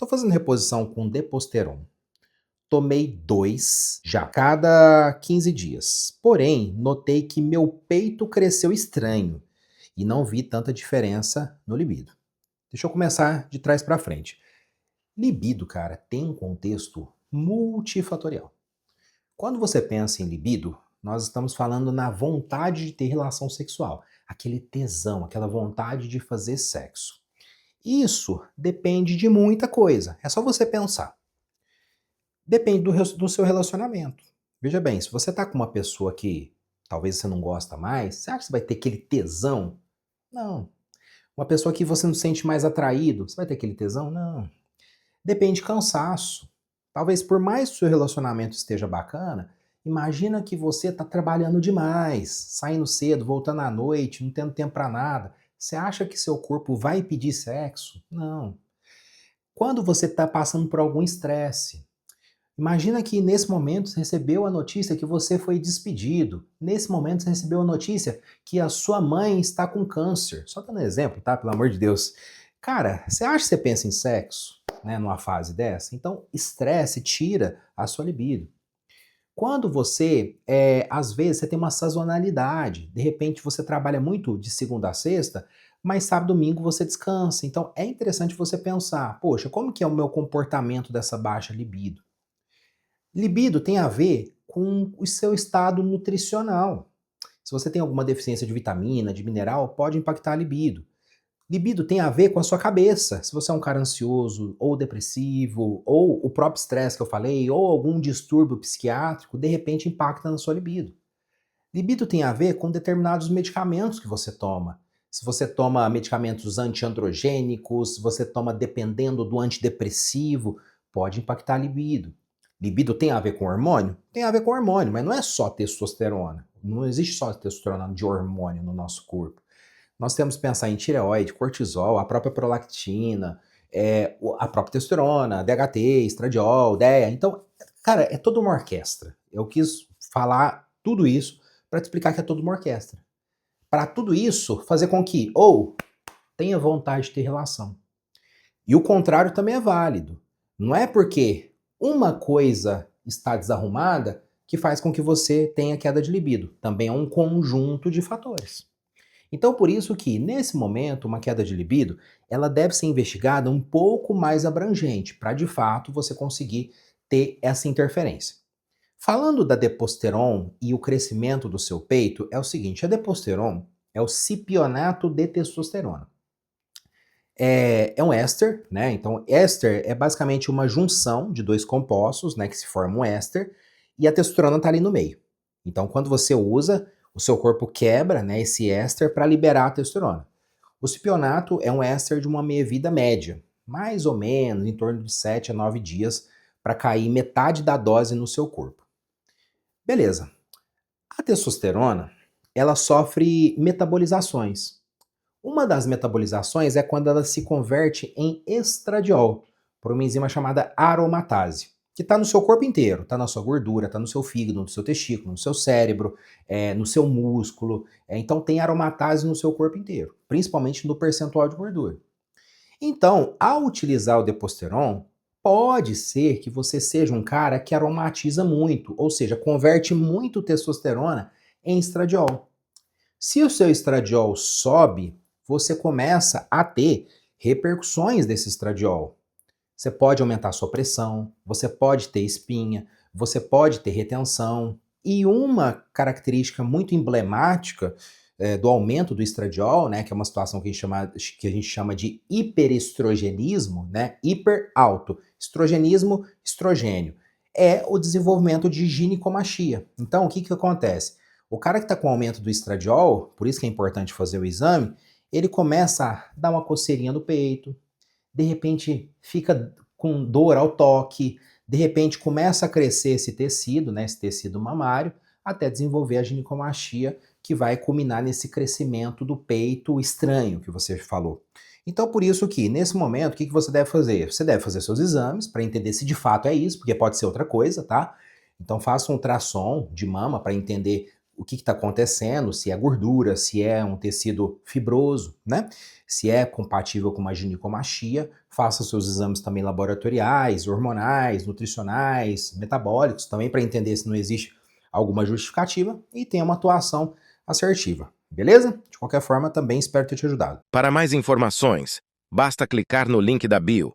Tô fazendo reposição com Deposteron. Tomei 2 já, cada 15 dias. Porém, notei que meu peito cresceu estranho e não vi tanta diferença no libido. Deixa eu começar de trás para frente. Libido, cara, tem um contexto multifatorial. Quando você pensa em libido, nós estamos falando na vontade de ter relação sexual, aquele tesão, aquela vontade de fazer sexo. Isso depende de muita coisa. É só você pensar. Depende do seu relacionamento. Veja bem, se você tá com uma pessoa que talvez você não gosta mais, você acha que você vai ter aquele tesão? Não. Uma pessoa que você não se sente mais atraído, você vai ter aquele tesão? Não. Depende de cansaço. Talvez por mais que o seu relacionamento esteja bacana, imagina que você está trabalhando demais, saindo cedo, voltando à noite, não tendo tempo para nada. Você acha que seu corpo vai pedir sexo? Não. Quando você está passando por algum estresse, imagina que nesse momento você recebeu a notícia que você foi despedido. Nesse momento você recebeu a notícia que a sua mãe está com câncer. Só dando um exemplo, tá? Pelo amor de Deus. Cara, você acha que você pensa em sexo, né, numa fase dessa? Então, estresse tira a sua libido. Quando você, às vezes, você tem uma sazonalidade. De repente, você trabalha muito de segunda a sexta, mas sábado e domingo você descansa. Então, é interessante você pensar, poxa, como que é o meu comportamento dessa baixa libido? Libido tem a ver com o seu estado nutricional. Se você tem alguma deficiência de vitamina, de mineral, pode impactar a libido. Libido tem a ver com a sua cabeça. Se você é um cara ansioso, ou depressivo, ou o próprio estresse que eu falei, ou algum distúrbio psiquiátrico, de repente impacta na sua libido. Libido tem a ver com determinados medicamentos que você toma. Se você toma medicamentos antiandrogênicos, se você toma dependendo do antidepressivo, pode impactar a libido. Libido tem a ver com hormônio? Tem a ver com hormônio, mas não é só testosterona. Não existe só testosterona de hormônio no nosso corpo. Nós temos que pensar em tireoide, cortisol, a própria prolactina, a própria testosterona, DHT, estradiol, DEA. Então, cara, é toda uma orquestra. Eu quis falar tudo isso para te explicar que é toda uma orquestra. Para tudo isso, fazer com que ou tenha vontade de ter relação. E o contrário também é válido. Não é porque uma coisa está desarrumada que faz com que você tenha queda de libido. Também é um conjunto de fatores. Então, por isso que, nesse momento, uma queda de libido, ela deve ser investigada um pouco mais abrangente, para de fato você conseguir ter essa interferência. Falando da Deposteron e o crescimento do seu peito, é o seguinte, a Deposteron é o cipionato de testosterona. É um éster, né? Então, éster é basicamente uma junção de dois compostos, né, que se formam um éster, e a testosterona está ali no meio. Então, quando você usa, o seu corpo quebra, né, esse éster para liberar a testosterona. O cipionato é um éster de uma meia-vida média, mais ou menos em torno de 7 a 9 dias para cair metade da dose no seu corpo. Beleza. A testosterona, ela sofre metabolizações. Uma das metabolizações é quando ela se converte em estradiol, por uma enzima chamada aromatase, que está no seu corpo inteiro, está na sua gordura, está no seu fígado, no seu testículo, no seu cérebro, no seu músculo. Então tem aromatase no seu corpo inteiro, principalmente no percentual de gordura. Então, ao utilizar o Deposteron, pode ser que você seja um cara que aromatiza muito, ou seja, converte muito testosterona em estradiol. Se o seu estradiol sobe, você começa a ter repercussões desse estradiol. Você pode aumentar a sua pressão, você pode ter espinha, você pode ter retenção. E uma característica muito emblemática do aumento do estradiol, né, que é uma situação que a gente chama de hiperestrogenismo, né, hiper alto, estrogenismo, estrogênio, é o desenvolvimento de ginecomastia. Então, o que, que acontece? O cara que está com aumento do estradiol, por isso que é importante fazer o exame, ele começa a dar uma coceirinha no peito, de repente fica com dor ao toque, de repente começa a crescer esse tecido, né, esse tecido mamário, até desenvolver a ginecomastia, que vai culminar nesse crescimento do peito estranho que você falou. Então, por isso que, nesse momento, o que você deve fazer? Você deve fazer seus exames para entender se de fato é isso, porque pode ser outra coisa, tá? Então, faça um ultrassom de mama para entender o que está acontecendo, se é gordura, se é um tecido fibroso, né? Se é compatível com uma ginecomastia, faça seus exames também laboratoriais, hormonais, nutricionais, metabólicos, também para entender se não existe alguma justificativa e tenha uma atuação assertiva. Beleza? De qualquer forma, também espero ter te ajudado. Para mais informações, basta clicar no link da bio